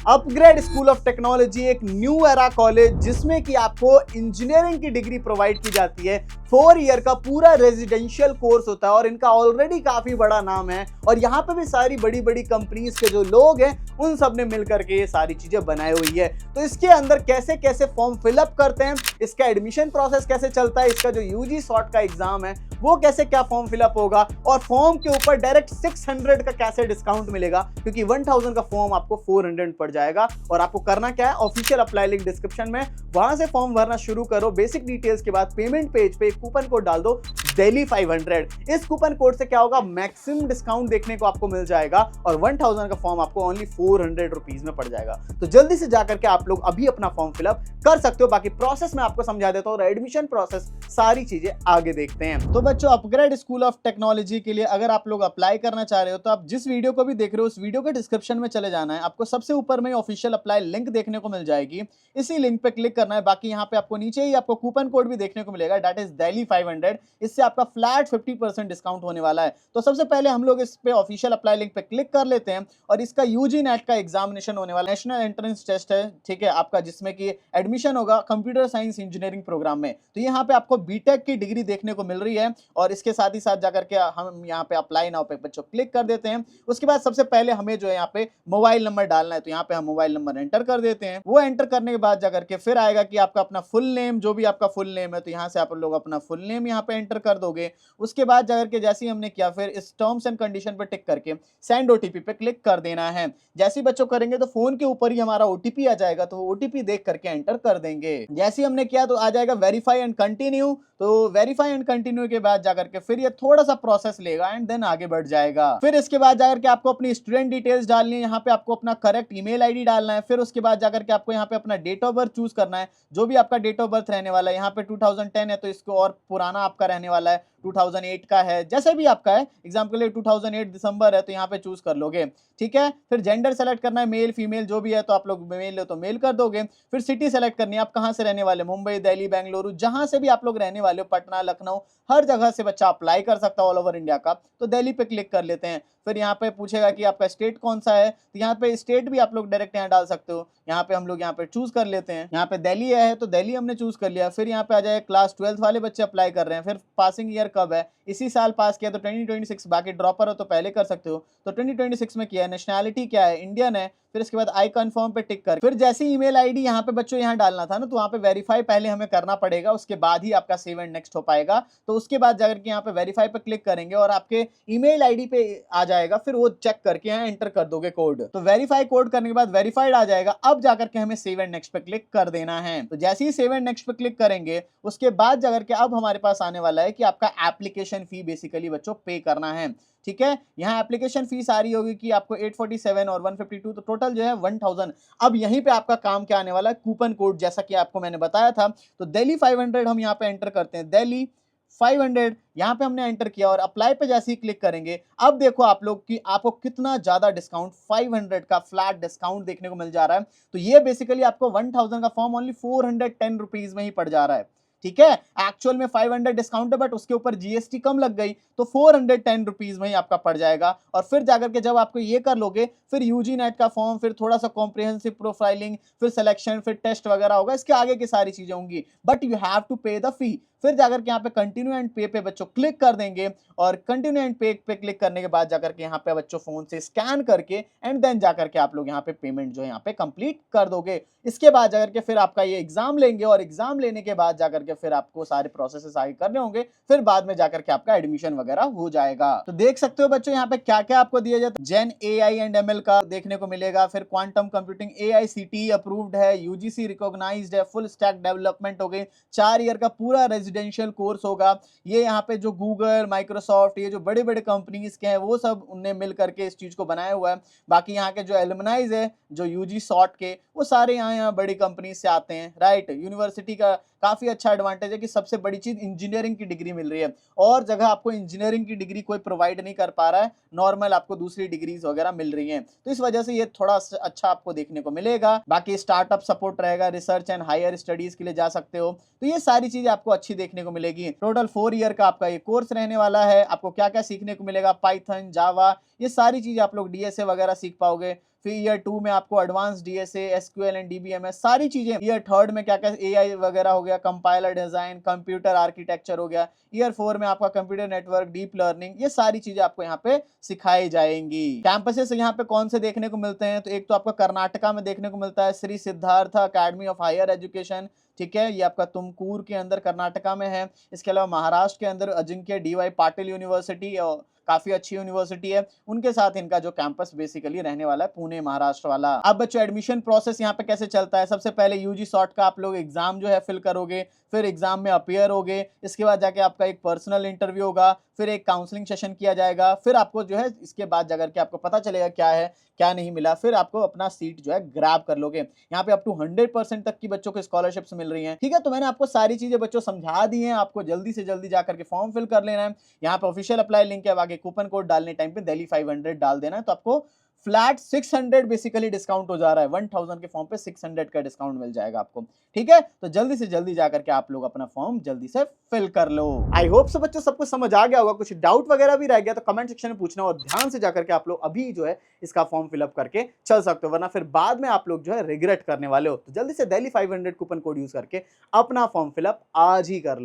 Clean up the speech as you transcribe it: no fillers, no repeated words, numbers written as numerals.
Upgrade school of technology एक new era college जिसमें कि आपको इंजीनियरिंग की डिग्री प्रोवाइड की जाती है। 4 ईयर का पूरा रेजिडेंशियल कोर्स होता है और इनका ऑलरेडी काफी बड़ा नाम है और यहाँ पे भी सारी बड़ी बड़ी कंपनीज के जो लोग हैं उन सब ने मिलकर के ये सारी चीजें बनाई हुई है। तो इसके अंदर कैसे कैसे फॉर्म फिलअप करते हैं, इसका एडमिशन प्रोसेस कैसे चलता है, इसका जो यूजी सॉर्ट का एग्जाम है वो कैसे क्या फॉर्म फिलअप होगा और फॉर्म के ऊपर डायरेक्ट 600 का कैसे डिस्काउंट मिलेगा, क्योंकि 1000 का फॉर्म आपको 400 पड़ जाएगा। और आपको करना क्या है, ऑफिशियल अप्लाई लिंक डिस्क्रिप्शन में, वहां से फॉर्म भरना शुरू करो। बेसिक डिटेल्स के बाद पेमेंट पेज पे एक कूपन कोड डाल दो, दिल्ली 500। इस कूपन कोड से क्या होगा, मैक्सिमम डिस्काउंट देखने को आपको मिल जाएगा और 1000 का फॉर्म आपको ओनली 400 रुपीज में पड़ जाएगा। तो जल्दी से जाकर के आप लोग अभी अपना फॉर्म फिलअप कर सकते हो। बाकी प्रोसेस मैं आपको समझा देता हूँ और एडमिशन प्रोसेस सारी चीजें आगे देखते हैं। तो बच्चों, अपग्रेड स्कूल ऑफ टेक्नोलॉजी के लिए अगर आप लोग अप्लाई करना चाह रहे हो तो आप जिस वीडियो को भी देख रहे हो उस वीडियो के डिस्क्रिप्शन में चले जाना है। आपको सबसे ऊपर में ऑफिशियल अप्लाई लिंक देखने को मिल जाएगी, इसी लिंक पे क्लिक करना है। बाकी यहाँ पे आपको नीचे ही आपको कूपन कोड भी देखने को मिलेगा, दैट इज दिल्ली 500। इससे आपका फ्लैट 50% डिस्काउंट होने वाला है। तो सबसे पहले हम लोग इस पे ऑफिशियल अप्लाई लिंक पे क्लिक कर लेते हैं और इसका यूजी नेट का एग्जामिनेशन होने वाला है, नेशनल एंट्रेंस टेस्ट है, ठीक है आपका, जिसमें कि एडमिशन होगा कंप्यूटर साइंस इंजीनियरिंग प्रोग्राम में। तो यहाँ पे आपको बीटेक की डिग्री देखने को मिल रही है और इसके साथ ही साथ जाकर के हम यहाँ पे अप्लाई नाउ पे बच्चों क्लिक कर देते हैं। उसके बाद सबसे पहले हमें जो है यहाँ पे मोबाइल नंबर डालना है, तो यहाँ पे हम मोबाइल नंबर एंटर कर देते हैं। वो एंटर करने के बाद जाकर के फिर आएगा कि आपका अपना फुल नेम, जो भी आपका फुल नेम है, तो यहाँ से आप लोग अपना फुल नेम यहाँ पे एंटर कर दोगे। उसके बाद जाकर के जैसे ही हमने किया, फिर इस टर्म्स एंड कंडीशन पे टिक करके सेंड ओटीपी पे क्लिक कर देना है। जैसे ही बच्चों करेंगे तो फोन के ऊपर ही हमारा ओटीपी आ जाएगा, तो ओटीपी देख करके एंटर कर देंगे। जैसे ही हमने किया तो आ जाएगा वेरीफाई एंड कंटिन्यू। तो वेरीफाई एंड कंटिन्यू के बाद जाकर के फिर ये थोड़ा सा प्रोसेस लेगा एंड देन आगे बढ़ जाएगा। फिर इसके बाद जाकर के आपको अपनी स्टूडेंट डिटेल्स डालनी है, यहाँ पे आपको अपना करेक्ट ईमेल आईडी डालना है। फिर उसके बाद जाकर के आपको यहाँ पे अपना डेट ऑफ बर्थ चूज करना है, जो भी आपका डेट ऑफ बर्थ रहने वाला है। यहाँ पे 2010 है तो इसको और पुराना आपका रहने वाला है, 2008 का है, जैसे भी आपका है। एग्जाम्पल के लिए 2008 दिसंबर है तो यहाँ पे चूज कर लोगे, ठीक है। फिर जेंडर सेलेक्ट करना है, मेल फीमेल जो भी है, तो आप लोग मेल हो तो मेल कर दोगे। फिर सिटी सेलेक्ट करनी है, आप कहाँ से रहने वाले, मुंबई, दिल्ली, बेंगलुरु, जहां से भी आप लोग रहने वाले हो, पटना, लखनऊ, हर जगह से बच्चा अप्लाई कर सकता है ऑल ओवर इंडिया का। तो दिल्ली पे क्लिक कर लेते हैं। फिर यहाँ पे पूछेगा कि आपका स्टेट कौन सा है, तो यहाँ पे स्टेट भी आप लोग डायरेक्ट यहाँ डाल सकते हो। यहाँ पे हम लोग यहाँ पे चूज कर लेते हैं, यहाँ पे दिल्ली है तो दिल्ली हमने चूज कर लिया। फिर यहाँ पे आ जाए क्लास 12th वाले बच्चे अप्लाई कर रहे हैं। फिर पासिंग ईयर कब है, इसी साल पास किया तो 2026, बाकी ड्रॉपर हो तो पहले कर सकते हो, तो 2026 में किया है। नेशनैलिटी क्या है, इंडियन है। फिर इसके बाद आई कन्फर्म पे टिक कर, फिर जैसे ईमेल आईडी यहाँ पे बच्चों यहाँ डालना था ना, तो वहाँ पे वेरीफाई पहले हमें करना पड़ेगा, उसके बाद ही आपका सेव एंड नेक्स्ट हो पाएगा। तो उसके बाद जाकर के यहाँ पे वेरीफाई पे क्लिक करेंगे और आपके ईमेल आईडी पे आ जाएगा, फिर वो चेक करके यहाँ एंटर कर दोगे कोड। तो वेरीफाई कोड करने के बाद वेरीफाइड आ जाएगा। अब जाकर के हमें सेव एंड नेक्स्ट पे क्लिक कर देना है। तो जैसे ही सेव एंड नेक्स्ट पे क्लिक करेंगे उसके बाद जाकर के अब हमारे पास आने वाला है कि आपका एप्लीकेशन फी बेसिकली बच्चों पे करना है, ठीक है। यहाँ एप्लीकेशन फीस आ रही होगी कि आपको 847 और 152, तो टोटल जो है 1000। अब यहीं पे आपका काम क्या आने वाला है, कूपन कोड, जैसा कि आपको मैंने बताया था। तो दिल्ली 500 हम यहाँ पे एंटर करते हैं, दिल्ली 500 यहाँ पे हमने एंटर किया और अप्लाई पे जैसे ही क्लिक करेंगे, अब देखो आप लोग कि आपको कितना ज्यादा डिस्काउंट, 500 का फ्लैट डिस्काउंट देखने को मिल जा रहा है। तो ये बेसिकली आपको 1000 का फॉर्म ओनली 410 रुपीज में ही पड़ जा रहा है, ठीक है। एक्चुअल में 500 डिस्काउंट है बट उसके ऊपर जीएसटी कम लग गई तो 410 रुपीज में ही आपका पड़ जाएगा। और फिर जाकर के जब आपको ये कर लोगे, फिर यूजी नेट का फॉर्म, फिर थोड़ा सा कॉम्प्रिहेंसिव प्रोफाइलिंग, फिर सिलेक्शन, फिर टेस्ट वगैरह होगा, इसके आगे की सारी चीजें होंगी, बट यू हैव टू पे द फी। फिर जाकर के यहाँ पे कंटिन्यू एंड पे पे बच्चों क्लिक कर देंगे और कंटिन्यू एंड पे पे क्लिक करने के बाद जाकर के यहाँ पे बच्चों फोन से स्कैन करके एंड देन जाकर के आप लोग यहाँ पे पेमेंट जो है यहाँ पे कंप्लीट कर दोगे। इसके बाद जाकर के फिर आपका ये एग्जाम लेंगे और एग्जाम लेने के बाद जाकर के फिर आपको सारे प्रोसेसेस आगे करने होंगे, फिर बाद में जाकर के आपका एडमिशन वगैरह हो जाएगा। तो देख सकते हो बच्चों यहाँ पे क्या क्या आपको दिया जाता है। जेन एआई एंड एमएल का देखने को मिलेगा, फिर क्वांटम कंप्यूटिंग एआईसीटीई अप्रूव्ड है, यूजीसी रिकॉग्नाइज्ड है, फुल स्टैक डेवलपमेंट हो गई, 4 ईयर का पूरा रेजिडेंशियल कोर्स होगा। ये यहाँ पे जो गूगल, माइक्रोसॉफ्ट, ये जो बड़े बड़े कंपनीज के हैं वो सब उनने मिल करके इस चीज को बनाया हुआ है। बाकी यहाँ के जो एलुमनाइज है जो यूजी सॉर्ट के, वो सारे यहाँ बड़ी कंपनी से आते हैं, राइट। यूनिवर्सिटी का काफी अच्छा एडवांटेज है कि सबसे बड़ी चीज इंजीनियरिंग की डिग्री मिल रही है, और जगह आपको इंजीनियरिंग की डिग्री कोई प्रोवाइड नहीं कर पा रहा है, नॉर्मल आपको दूसरी डिग्रीज वगैरह मिल रही हैं। तो इस वजह से ये थोड़ा अच्छा आपको देखने को मिलेगा। बाकी स्टार्टअप सपोर्ट रहेगा, रिसर्च एंड हायर स्टडीज के लिए जा सकते हो, तो ये सारी चीजें आपको अच्छी देखने को मिलेगी। टोटल 4 ईयर का आपका ये कोर्स रहने वाला है। आपको क्या क्या सीखने को मिलेगा, पाइथन, जावा, ये सारी चीजें आप लोग डीएसए वगैरह सीख पाओगे। फिर ईयर 2 में आपको advance DSA, SQL and DBMS सारी चीजें। ईयर 3 में क्या क्या एआई वगैरह हो गया, कंपाइलर डिजाइन, कंप्यूटर आर्किटेक्चर हो गया। ईयर 4 में आपका कंप्यूटर नेटवर्क, डीप लर्निंग, ये सारी चीजें आपको यहाँ पे सिखाई जाएंगी। कैंपसेस यहाँ पे कौन से देखने को मिलते हैं, तो एक तो आपका कर्नाटका में देखने को मिलता है Shri Siddharth academy of higher education, ठीक है, ये आपका तुमकूर के अंदर कर्नाटका में है। इसके अलावा महाराष्ट्र के अंदर अजिंक्य डीवाई पाटिल यूनिवर्सिटी, और काफी अच्छी यूनिवर्सिटी है, उनके साथ इनका जो कैंपस बेसिकली रहने वाला है पुणे महाराष्ट्र वाला। अब बच्चों एडमिशन प्रोसेस यहाँ पे कैसे चलता है, सबसे पहले यूजी शॉर्ट का आप लोग एग्जाम जो है फिल करोगे, फिर एग्जाम में अपियर होगे, इसके बाद जाके आपका एक पर्सनल इंटरव्यू होगा, फिर एक काउंसलिंग सेशन किया जाएगा, फिर आपको जो है इसके बाद जाकर के आपको पता चलेगा क्या है क्या नहीं मिला, फिर आपको अपना सीट जो है ग्रैब कर लोगे। यहाँ पे अप टू 100% तक की बच्चों को स्कॉलरशिप्स मिल रही हैं, ठीक है। तो मैंने आपको सारी चीजें बच्चों समझा दी हैं, आपको जल्दी से जल्दी जाकर के फॉर्म फिल कर लेना है। यहाँ पे ऑफिशियल अप्लाई लिंक है, आगे कूपन कोड डालने टाइम पे दिल्ली 500 डाल देना है, तो आपको फ्लैट 600 बेसिकली डिस्काउंट हो जा रहा है। 1000 के फॉर्म पे 600 का डिस्काउंट मिल जाएगा आपको, ठीक है। तो जल्दी से जल्दी जाकर के आप लोग अपना फॉर्म जल्दी से फिल कर लो। आई होप सो बच्चों सब कुछ समझ आ गया होगा, कुछ डाउट वगैरह भी रह गया तो कमेंट सेक्शन में पूछना, और ध्यान से जाकर के आप लोग अभी जो है इसका फॉर्म फिलअप करके चल सकते हो, वरना फिर बाद में आप लोग जो है रिग्रेट करने वाले हो। तो जल्दी से दिल्ली 500 कूपन कोड यूज करके अपना फॉर्म फिलअप आज ही कर लो।